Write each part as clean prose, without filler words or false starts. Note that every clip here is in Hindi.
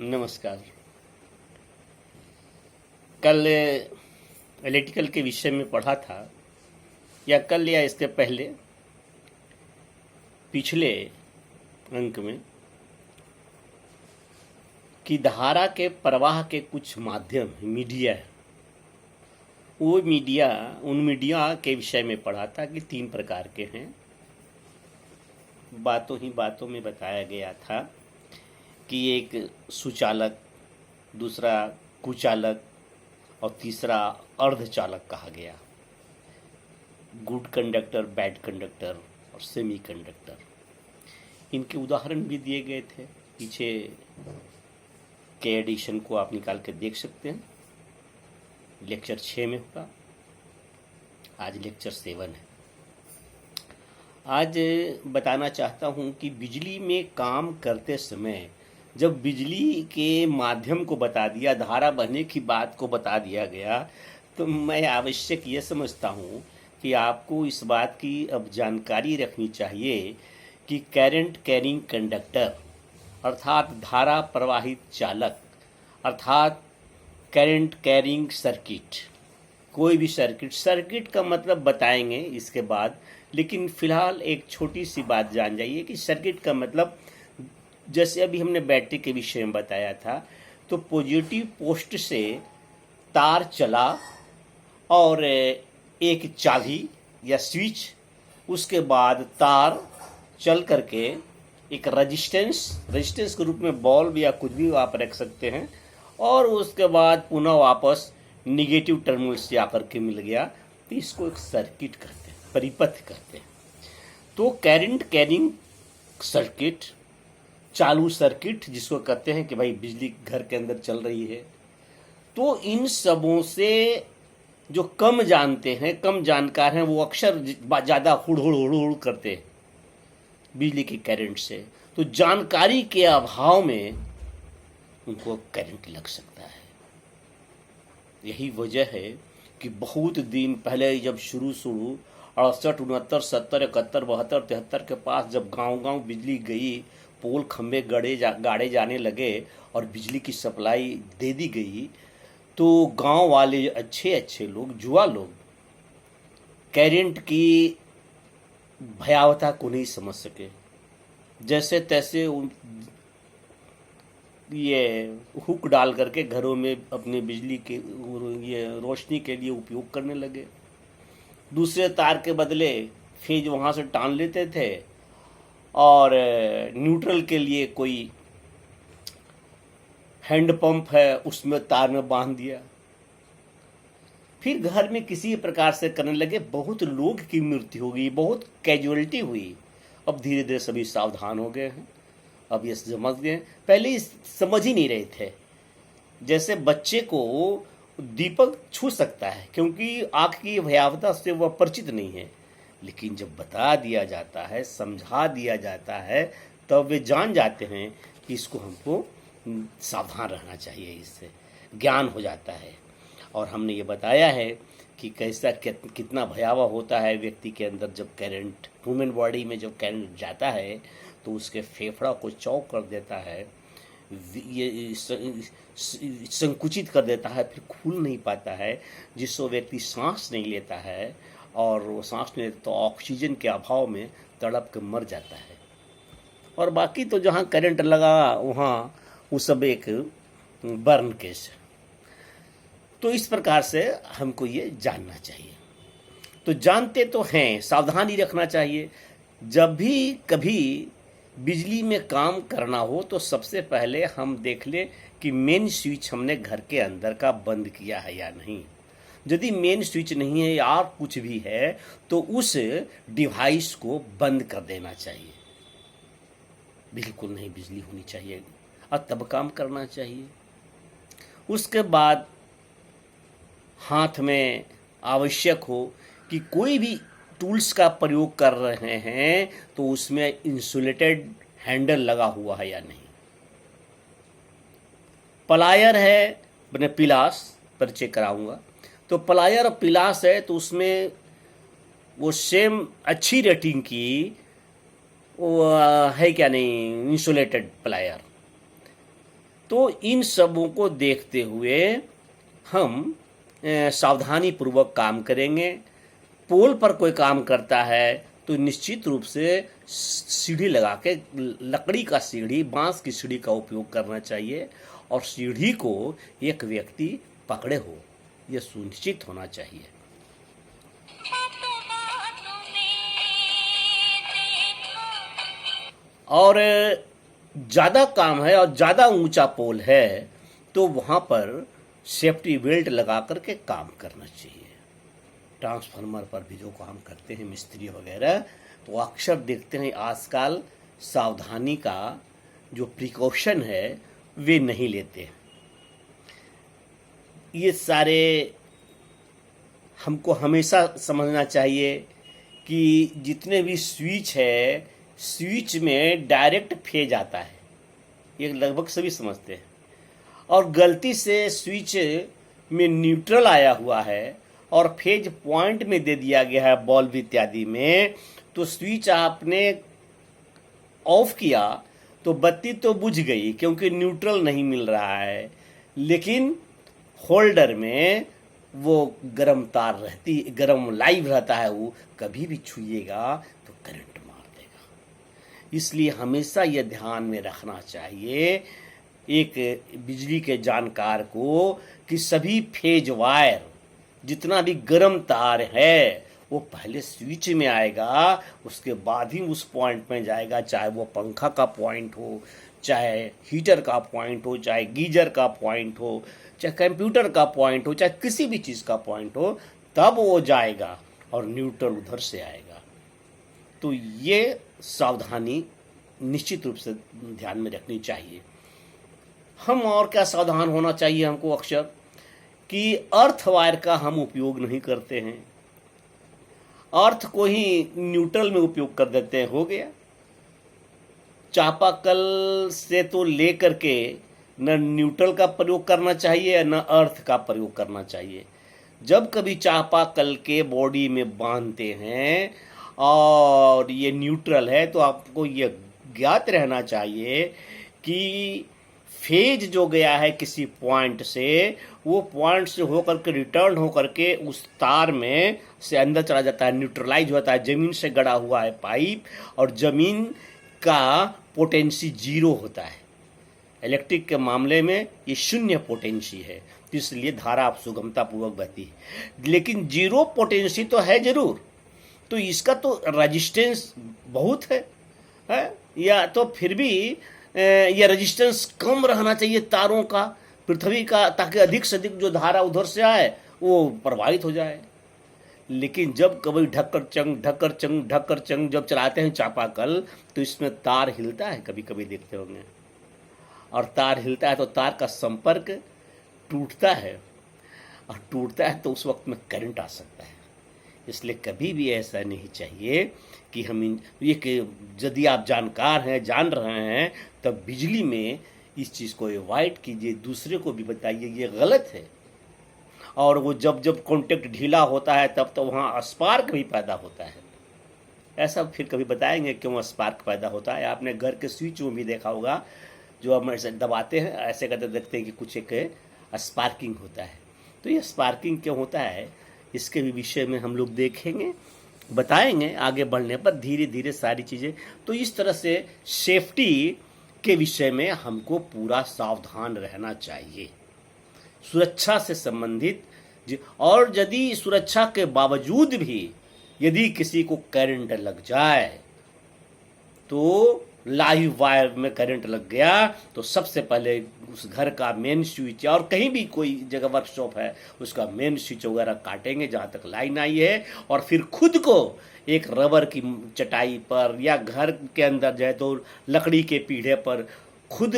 नमस्कार। कल इलेक्ट्रिकल के विषय में पढ़ा था, या कल या इसके पहले पिछले अंक में, कि धारा के प्रवाह के कुछ माध्यम मीडिया है। वो मीडिया, उन मीडिया के विषय में पढ़ा था कि 3 प्रकार के हैं। बातों ही बातों में बताया गया था कि एक सुचालक, दूसरा कुचालक और तीसरा अर्धचालक कहा गया। गुड कंडक्टर, बैड कंडक्टर और सेमी कंडक्टर। इनके उदाहरण भी दिए गए थे। पीछे के एडिशन को आप निकाल के देख सकते हैं। लेक्चर 6 में होगा, आज लेक्चर 7 है। आज बताना चाहता हूं कि बिजली में काम करते समय जब बिजली के माध्यम को बता दिया, धारा बहने की बात को बता दिया गया, तो मैं आवश्यक ये समझता हूँ कि आपको इस बात की अब जानकारी रखनी चाहिए कि करंट कैरिंग कंडक्टर अर्थात धारा प्रवाहित चालक अर्थात करंट कैरिंग सर्किट, कोई भी सर्किट का मतलब बताएंगे इसके बाद, लेकिन फिलहाल एक छोटी सी बात जान जाइए कि सर्किट का मतलब, जैसे अभी हमने बैटरी के विषय में बताया था, तो पॉजिटिव पोस्ट से तार चला और एक चाबी या स्विच, उसके बाद तार चल करके एक रेजिस्टेंस के रूप में बल्ब या कुछ भी आप रख सकते हैं, और उसके बाद पुनः वापस निगेटिव टर्मिनल से आकर के मिल गया, तो इसको एक सर्किट कहते हैं, परिपथ कहते हैं। तो करंट कैरिंग सर्किट, चालू सर्किट जिसको कहते हैं कि भाई बिजली घर के अंदर चल रही है। तो इन सबों से जो कम जानते हैं, कम जानकार हैं, वो अक्सर ज़्यादा हुड़ करते हैं बिजली के करंट से। तो जानकारी के अभाव में उनको करंट लग सकता है। यही वजह है कि बहुत दिन पहले जब शुरू 68, 69, 70, 71, 72, 73 के पास जब गांव बिजली गई, पोल खंभे गाड़े जाने लगे और बिजली की सप्लाई दे दी गई, तो गांव वाले अच्छे लोग, जुआ लोग, करंट की भयावता को नहीं समझ सके। जैसे तैसे ये हुक डाल करके घरों में अपने बिजली के ये रोशनी के लिए उपयोग करने लगे। दूसरे तार के बदले फेज वहाँ से टान लेते थे और न्यूट्रल के लिए कोई हैंड पंप है उसमें तार में बांध दिया। फिर घर में किसी प्रकार से करने लगे, बहुत लोग की मृत्यु हो गई, बहुत कैजुअलिटी हुई। अब धीरे धीरे सभी सावधान हो गए हैं, अब ये समझ गए। पहले समझ ही नहीं रहे थे। जैसे बच्चे को दीपक छू सकता है क्योंकि आँख की भयावता से वह परिचित नहीं है, लेकिन जब बता दिया जाता है, समझा दिया जाता है, तब वे जान जाते हैं कि इसको हमको सावधान रहना चाहिए, इससे ज्ञान हो जाता है। और हमने ये बताया है कि कैसा कितना भयावह होता है व्यक्ति के अंदर जब करंट, ह्यूमन बॉडी में जब करंट जाता है तो उसके फेफड़ा को चौक कर देता है, ये संकुचित कर देता है, फिर खुल नहीं पाता है, जिससे व्यक्ति सांस नहीं लेता है, और वो सांस नहीं लेता तो ऑक्सीजन के अभाव में तड़प के मर जाता है। और बाकी तो जहाँ करंट लगा वहाँ वो सब एक बर्न केस है। तो इस प्रकार से हमको ये जानना चाहिए। तो जानते तो हैं, सावधानी रखना चाहिए। जब भी कभी बिजली में काम करना हो तो सबसे पहले हम देख लें कि मेन स्विच हमने घर के अंदर का बंद किया है या नहीं। यदि मेन स्विच नहीं है या कुछ भी है तो उस डिवाइस को बंद कर देना चाहिए। बिल्कुल नहीं बिजली होनी चाहिए और तब काम करना चाहिए। उसके बाद हाथ में आवश्यक हो कि कोई भी टूल्स का प्रयोग कर रहे हैं तो उसमें इंसुलेटेड हैंडल लगा हुआ है या नहीं। प्लायर है, मैंने पिलास परिचय कराऊंगा, तो प्लायर और पिलास है तो उसमें वो सेम अच्छी रेटिंग की वो है क्या नहीं, इंसुलेटेड प्लायर। तो इन सबों को देखते हुए हम सावधानी पूर्वक काम करेंगे। पोल पर कोई काम करता है तो निश्चित रूप से सीढ़ी लगा के, लकड़ी का सीढ़ी, बांस की सीढ़ी का उपयोग करना चाहिए और सीढ़ी को एक व्यक्ति पकड़े हो, यह सुनिश्चित होना चाहिए। और ज़्यादा काम है और ज़्यादा ऊंचा पोल है तो वहाँ पर सेफ्टी बेल्ट लगा करके काम करना चाहिए। ट्रांसफार्मर पर भी जो काम करते हैं मिस्त्री वगैरह, तो अक्सर देखते हैं आजकल सावधानी का जो प्रिकॉशन है वे नहीं लेते। ये सारे हमको हमेशा समझना चाहिए कि जितने भी स्विच है, स्विच में डायरेक्ट फेज आता है, ये लगभग सभी समझते हैं। और गलती से स्विच में न्यूट्रल आया हुआ है और फेज पॉइंट में दे दिया गया है बल्ब इत्यादि में, तो स्विच आपने ऑफ किया तो बत्ती तो बुझ गई क्योंकि न्यूट्रल नहीं मिल रहा है, लेकिन होल्डर में वो गर्म तार रहती, गर्म लाइव रहता है, वो कभी भी छुइएगा तो करंट मार देगा। इसलिए हमेशा यह ध्यान में रखना चाहिए एक बिजली के जानकार को कि सभी फेज वायर, जितना भी गर्म तार है वो पहले स्विच में आएगा, उसके बाद ही उस पॉइंट में जाएगा, चाहे वो पंखा का पॉइंट हो, चाहे हीटर का पॉइंट हो, चाहे गीजर का पॉइंट हो, चाहे कंप्यूटर का पॉइंट हो, चाहे किसी भी चीज़ का पॉइंट हो, तब वो जाएगा और न्यूट्रल उधर से आएगा। तो ये सावधानी निश्चित रूप से ध्यान में रखनी चाहिए। हम और क्या सावधान होना चाहिए हमको अक्सर कि अर्थ वायर का हम उपयोग नहीं करते हैं, अर्थ को ही न्यूट्रल में उपयोग कर देते हैं, हो गया। चापाकल से तो लेकर के न न्यूट्रल का प्रयोग करना चाहिए न अर्थ का प्रयोग करना चाहिए। जब कभी चापाकल के बॉडी में बांधते हैं और ये न्यूट्रल है तो आपको ये ज्ञात रहना चाहिए कि फेज जो गया है किसी पॉइंट से, वो पॉइंट से होकर के रिटर्न होकर के उस तार में से अंदर चला जाता है, न्यूट्रलाइज होता है। ज़मीन से गड़ा हुआ है पाइप और ज़मीन का पोटेंसी जीरो होता है। इलेक्ट्रिक के मामले में ये शून्य पोटेंसी है, तो इसलिए धारा आप सुगमतापूर्वक बहती है। लेकिन जीरो पोटेंसी तो है जरूर, तो इसका तो रेजिस्टेंस बहुत है या तो फिर भी यह रेजिस्टेंस कम रहना चाहिए तारों का, पृथ्वी का, ताकि अधिक से अधिक जो धारा उधर से आए वो प्रभावित हो जाए। लेकिन जब कभी ढक्कर चंग जब चलाते हैं चापाकल तो इसमें तार हिलता है, कभी कभी देखते होंगे, और तार हिलता है तो तार का संपर्क टूटता है, और टूटता है तो उस वक्त में करंट आ सकता है। इसलिए कभी भी ऐसा नहीं चाहिए कि हम यदि आप जानकार हैं, जान रहे हैं, तब बिजली में इस चीज़ को अवॉइड कीजिए, दूसरे को भी बताइए ये गलत है। और वो जब कॉन्टेक्ट ढीला होता है तब तो वहाँ स्पार्क भी पैदा होता है। ऐसा फिर कभी बताएंगे क्यों स्पार्क पैदा होता है। आपने घर के स्विच में भी देखा होगा, जो हम ऐसे दबाते हैं, ऐसे करते देखते हैं कि कुछ एक स्पार्किंग होता है। तो ये स्पार्किंग क्यों होता है, इसके भी विषय में हम लोग देखेंगे, बताएंगे आगे बढ़ने पर धीरे धीरे सारी चीज़ें। तो इस तरह से सेफ्टी के विषय में हमको पूरा सावधान रहना चाहिए, सुरक्षा से संबंधित। और यदि सुरक्षा के बावजूद भी यदि किसी को करंट लग जाए, तो लाइव वायर में करंट लग गया, तो सबसे पहले उस घर का मेन स्विच, और कहीं भी कोई जगह वर्कशॉप है उसका मेन स्विच वगैरह काटेंगे जहाँ तक लाइन आई है, और फिर खुद को एक रबर की चटाई पर या घर के अंदर जाए तो लकड़ी के पीढ़े पर खुद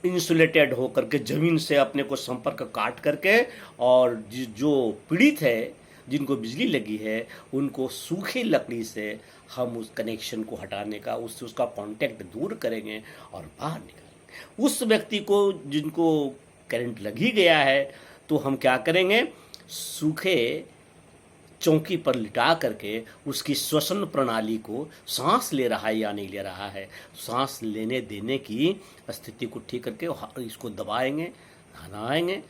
इंसुलेटेड होकर के ज़मीन से अपने को संपर्क काट करके, और जो पीड़ित है, जिनको बिजली लगी है, उनको सूखी लकड़ी से हम उस कनेक्शन को हटाने का, उसका कांटेक्ट दूर करेंगे और बाहर निकालेंगे। उस व्यक्ति को जिनको करंट लग ही गया है, तो हम क्या करेंगे, सूखे चौकी पर लिटा करके उसकी श्वसन प्रणाली को सांस ले रहा है या नहीं ले रहा है, सांस लेने देने की स्थिति को ठीक करके इसको दबाएंगे, हलाएंगे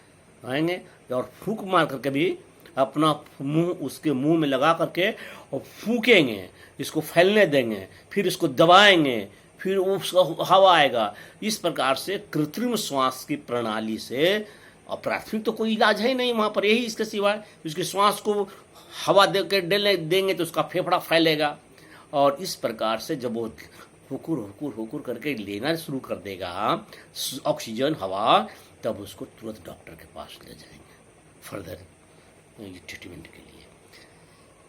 आएंगे और फूंक मार करके भी अपना मुंह उसके मुंह में लगा करके और फूकेंगे, इसको फैलने देंगे, फिर इसको दबाएंगे, फिर उसका हवा आएगा। इस प्रकार से कृत्रिम श्वास की प्रणाली से, और प्राथमिक तो कोई इलाज है ही नहीं वहाँ पर, यही इसके सिवाय उसके श्वास को हवा दे के डेलने देंगे तो उसका फेफड़ा फैलेगा। और इस प्रकार से जब वो हुकुर हुकुर हुकुर करके लेना शुरू कर देगा ऑक्सीजन हवा, तब उसको तुरंत डॉक्टर के पास ले जाएंगे फर्दर ट्रीटमेंट के लिए।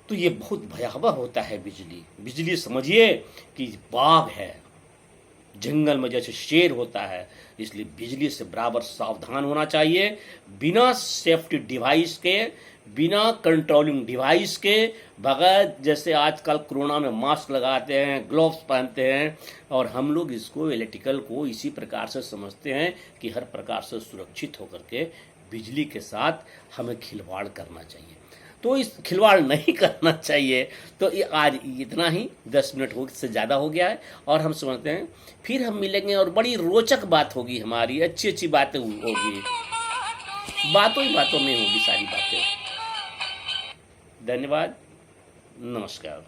तो ये बहुत भयावह होता है बिजली। बिजली समझिए कि बाघ है, जंगल में जैसे शेर होता है, इसलिए बिजली से बराबर सावधान होना चाहिए। बिना सेफ्टी डिवाइस के, बिना कंट्रोलिंग डिवाइस के, बगैर जैसे आजकल कोरोना में मास्क लगाते हैं, ग्लव्स पहनते हैं, और हम लोग इसको इलेक्ट्रिकल को इसी प्रकार से समझते हैं कि हर प्रकार से सुरक्षित होकर के बिजली के साथ हमें खिलवाड़ करना चाहिए। तो इस खिलवाड़ नहीं करना चाहिए। तो ये आज इतना ही, 10 मिनट से ज़्यादा हो गया है और हम समझते हैं फिर हम मिलेंगे और बड़ी रोचक बात होगी हमारी, अच्छी अच्छी बातें होगी, बातों ही बातों में होगी सारी बातें। धन्यवाद, नमस्कार।